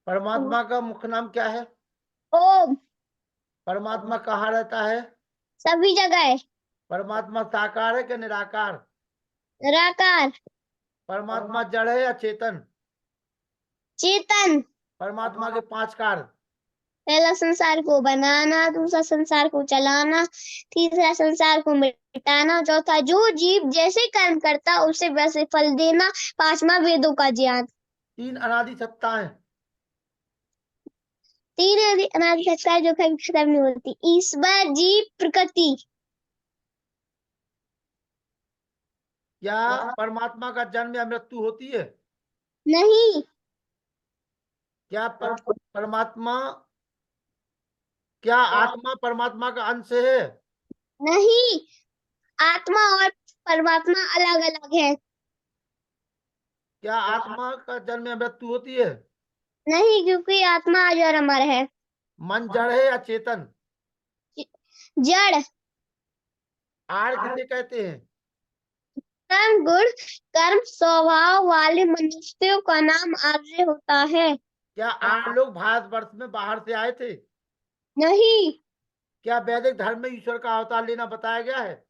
परमात्मा का मुख्य नाम क्या है? ओम। परमात्मा कहाँ रहता है? सभी जगह। परमात्मा साकार है कि निराकार? निराकार। परमात्मा जड़ है या चेतन? चेतन। परमात्मा के 5 कार्य। पहला संसार को बनाना, दूसरा संसार को चलाना, तीसरा संसार को मिटाना, चौथा जो जीव जैसे कर्म करता उसे वैसे फल देना, पांचवा वेदों का ज्ञान। 3 अनादि सत्ताएं। तीन अनादि सत्ता जो कभी खत्म नहीं होती, ईश्वर, जीव, प्रकृति। क्या परमात्मा का जन्म या मृत्यु होती है? नहीं। क्या परमात्मा, क्या आत्मा परमात्मा का अंश है? नहीं, आत्मा और परमात्मा अलग अलग है। क्या आत्मा का जन्म या मृत्यु होती है? नहीं, क्योंकि आत्मा अजर अमर है। मन जड़ है या चेतन? जड़। आड़ किसे कहते हैं? कर्म गुण, कर्म स्वभाव वाले मनुष्यों का नाम आर्य होता है। क्या आड़ लोग भारतवर्ष में बाहर से आए थे? नहीं। क्या वैदिक धर्म में ईश्वर का अवतार लेना बताया गया है?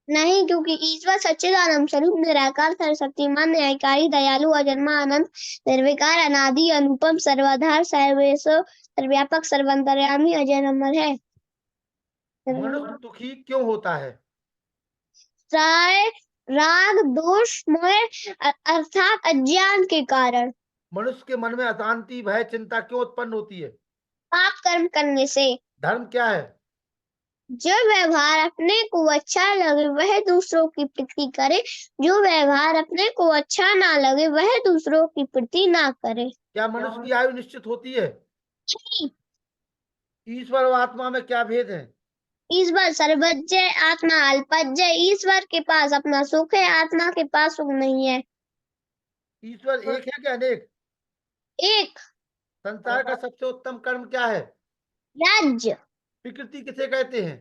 नहीं, क्योंकि ईश्वर सच्चिदानंद स्वरूप निराकार सर्वशक्तिमान न्यायकारी दयालु अजन्मा अनंत निर्विकार अनादि अनुपम सर्वाधार सर्वेश्वर सर्वव्यापक सर्वांतर्यामी अजय अमर है। मनुष्य दुखी क्यों होता है? सारे राग दोष मोह अर्थात अज्ञान के कारण। मनुष्य के मन में अशांति भय चिंता क्यों उत्पन्न होती है? पाप कर्म करने से। धर्म क्या है? जो व्यवहार अपने को अच्छा लगे वह दूसरों की प्रीति करे, जो व्यवहार अपने को अच्छा ना लगे वह दूसरों की प्रीति ना करे। क्या मनुष्य की आयु निश्चित होती है? ईश्वर और आत्मा में क्या भेद है? ईश्वर सर्वज्ञ, आत्मा अल्पज्ञ। ईश्वर के पास अपना सुख है, आत्मा के पास सुख नहीं है। ईश्वर एक है कि अनेक? एक। संसार का सबसे उत्तम कर्म क्या है? राज्य। प्रकृति किसे कहते हैं?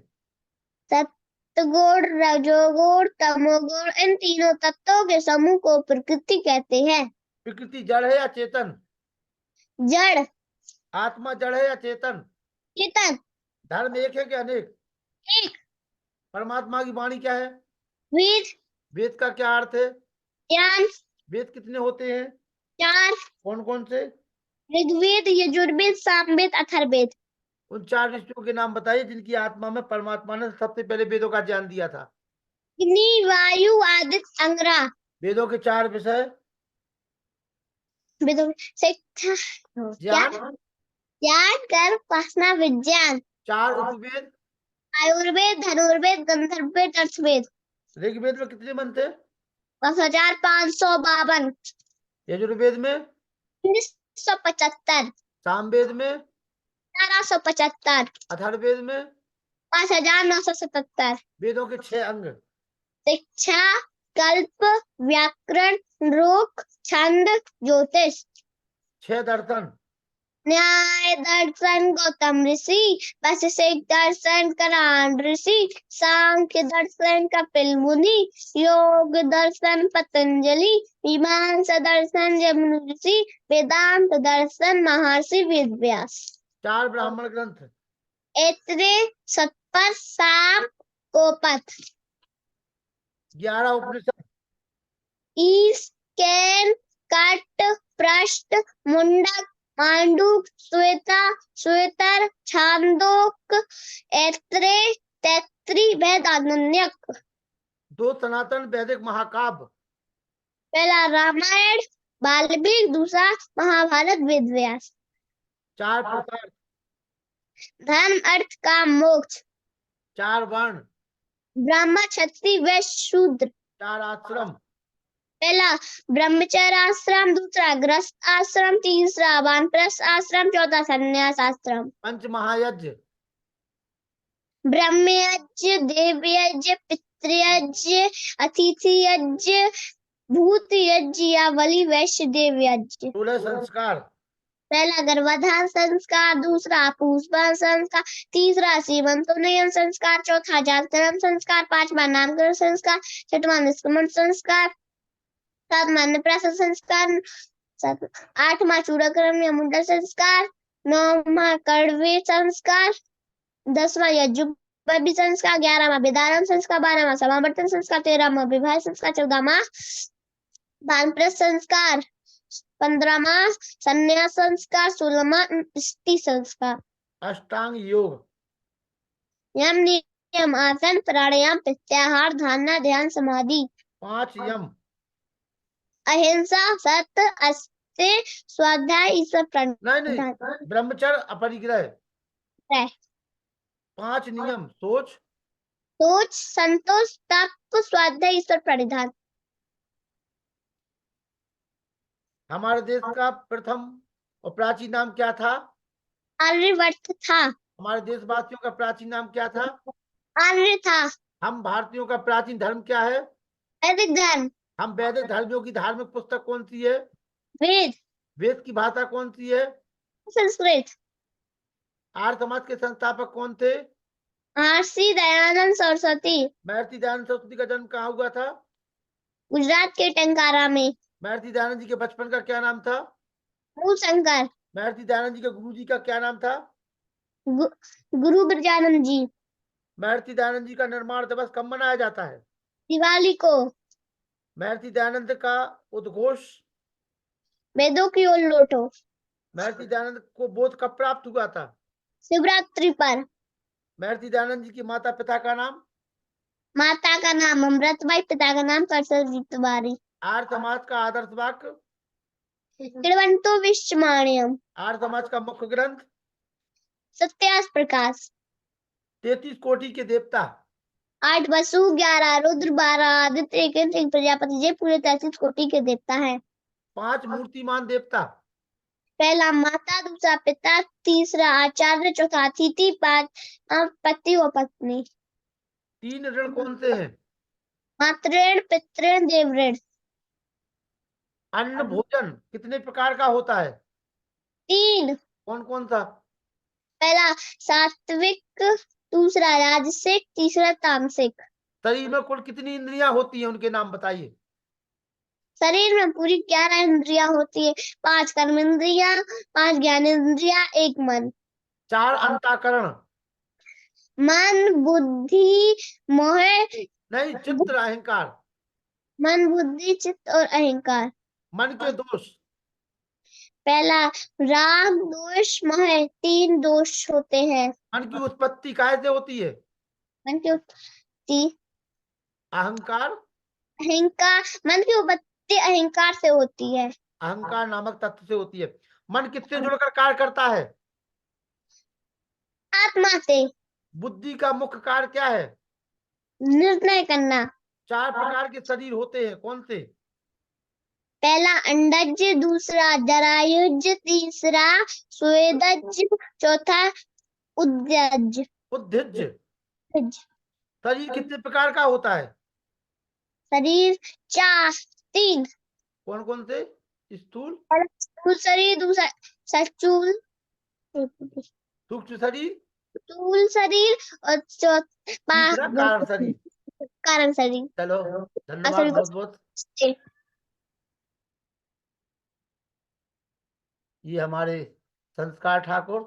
सत्गुण, रजोगुण, तमोगुण, इन तीनों तत्वों के समूह को प्रकृति कहते हैं। प्रकृति जड़ है या चेतन? जड़। आत्मा जड़ है या चेतन? चेतन। धर्म एक है कि अनेक? एक। परमात्मा की वाणी क्या है? वेद। वेद का क्या अर्थ है? ज्ञान। वेद कितने होते हैं? चार। कौन कौन से? ऋग्वेद, यजुर्वेद, सामवेद, अथर्ववेद। उन 4 ऋषियों के नाम बताइए जिनकी आत्मा में परमात्मा ने सबसे पहले वेदों का ज्ञान दिया था। अग्नि, वायु, आदित्य, अंगरा। वेदों के 4 विषय। वेदों शिक्षा, ज्ञान। ज्ञान, कर्म, उपासना, विज्ञान। 4 उपवेद। आयुर्वेद, धनुर्वेद, गंधर्ववेद, अर्थवेद। ऋग्वेद में कितने मंत्र थे? 10,552। यजुर्वेद में? 1975। सामवेद में? 1875। अथर्ववेद में? 5,977। वेदों के 6 अंग। शिक्षा, कल्प, व्याकरण, रोक, छंद, ज्योतिष। 6 दर्शन। न्याय दर्शन गौतम ऋषि, वैशेषिक दर्शन करान ऋषि, सांख्य दर्शन कपिल मुनि, योग दर्शन पतंजलि, मीमांसा दर्शन जमनु ऋषि, वेदांत दर्शन महर्षि वेदव्यास। 4 ब्राह्मण ग्रंथ। ऐत्रेय, सतपथ, साम, गोपथ। 11 उपनिषद। ईश, कैन, कट, पृष्ठ, मुंडक, मांडूक, श्वेता, श्वेतर, छांदोक, ऐत्रेय, तैत्तिरीय, वेद, आरण्यक। 2 सनातन वैदिक महाकाव्य। पहला रामायण वाल्मीकि, दूसरा महाभारत वेदव्यास। 4 पुरुषार्थ। धर्म अर्थ काम मोक्ष। 4 वर्ण। ब्राह्मण क्षत्रिय वैश्य शूद्र। 4 आश्रम। पहला ब्रह्मचर्य आश्रम, दूसरा गृहस्थ आश्रम, तीसरा वानप्रस्थ आश्रम, चौथा संन्यास आश्रम। 5 महायज्ञ। ब्रह्मयज्ञ, देवयज्ञ, पितृयज्ञ, अतिथि यज्ञ, भूत यज्ञ या बलि वैश्य देव यज्ञ। 16 संस्कार। पहला गर्भाधान संस्कार, दूसरा पुष्पन संस्कार, तीसरा सीमंतोन्नयन संस्कार, चौथा जातकर्म संस्कार, पांचवा नामकरण संस्कार, छठवां निष्क्रमण संस्कार, सातवां अन्नप्राशन संस्कार, 8वां चूड़ाक्रम या मुंडन संस्कार, 9वां कड़वे संस्कार, 10वां यज्जुपवी संस्कार, 11वां विदारम संस्कार, 12वां समावर्तन संस्कार, 13वां विवाह संस्कार, 14वां वानप्रस्थ संस्कार, 15वां संन्यास संस्कार, 16वां स्त्री संस्कार। अष्टांग योग, यम नियम आसन प्राणायाम प्रत्याहार धारणा ध्यान समाधि। 5 यम, अहिंसा सत्य अस्त्य स्वाध्याय ईश्वर नहीं प्रणिधान। ब्रह्मचर्य अपरिग्रह, है। 5 नियम, सोच, सोच संतोष तप स्वाध्याय ईश्वर प्रणिधान। हमारे देश का प्रथम और प्राचीन नाम क्या था? आर्यवर्त था। हमारे देशवासियों का प्राचीन नाम क्या था? आर्य था। हम भारतीयों का प्राचीन धर्म क्या है? वैदिक धर्म। हम वैदिक धर्मियों की धार्मिक पुस्तक कौन सी है? वेद। वेद की भाषा कौन सी है? संस्कृत। आर्य समाज के संस्थापक कौन थे? महर्षि दयानंद सरस्वती। महर्षि दयानंद सरस्वती का जन्म कहाँ हुआ था? गुजरात के टंकारा में। महर्षि दयानंद जी के बचपन का क्या नाम था? मूलशंकर। महर्षि दयानंद जी के गुरु जी का क्या नाम था? गुरु ब्रजानंद जी। महर्षि दयानंद जी का निर्माण दिवस कब मनाया जाता है? दिवाली को। महर्षि दयानंद का उद्घोष, वेदों की ओर लौटो। महर्षि दयानंद को बोध कब प्राप्त हुआ था? शिवरात्रि पर। महर्षि दयानंद जी की माता पिता का नाम? माता का नाम अमृतबाई, पिता का नाम करसरजीत तिवारी। आर्य समाज का आदर्श वाक्य? त्रिवंतो विश्वमाण्यम। आर्य समाज का मुख्य ग्रंथ? सत्यास प्रकाश। 33 कोटि के देवता? 8 वसु, 11 रुद्र, 12 आदित्य, 1 प्रजापति, ये पूरे 33 कोटि के देवता है। 5 मूर्तिमान देवता? पहला माता, दूसरा पिता, तीसरा आचार्य, चौथा अतिथि, 5 पति और पत्नी। 3 ऋण कौन से हैं? मातृण, पितृण, देवऋण। अन्न भोजन कितने प्रकार का होता है? 3। कौन कौन सा? पहला सात्विक, दूसरा राजसिक, तीसरा तामसिक। शरीर में कुल कितनी इंद्रियां होती हैं, उनके नाम बताइए। शरीर में पूरी 11 इंद्रियां होती है। 5 कर्म इंद्रिया, 5 ज्ञान इंद्रिया, 1 मन। 4 अंतःकरण? मन बुद्धि मोह। नहीं, चित्त अहंकार। मन बुद्धि चित्त और अहंकार। मन के दोष? पहला राग दोष मोह, 3 दोष होते हैं। मन की उत्पत्ति काहे से होती है? मन की उत्पत्ति अहंकार? अहंकार। मन की उत्पत्ति अहंकार से होती है। अहंकार नामक तत्व से होती है। मन किससे जुड़कर कार्य करता है? आत्मा से। बुद्धि का मुख्य कार्य क्या है? निर्णय करना। 4 प्रकार के शरीर होते हैं, कौन से? पहला अंडज, दूसरा जरायुज, तीसरा स्वेदज, चौथा उदज। उद्भिज्ज। शरीर कितने प्रकार का होता है? शरीर 3। कौन कौन से? स्थूल, स्थूल शरीर, दूसरा सचूल सूक्ष्म शरीर, स्थूल शरीर और तीसरा कारण शरीर। कारण शरीर। चलो, धन्यवाद बहुत बहुत। ये हमारे संस्कार ठाकुर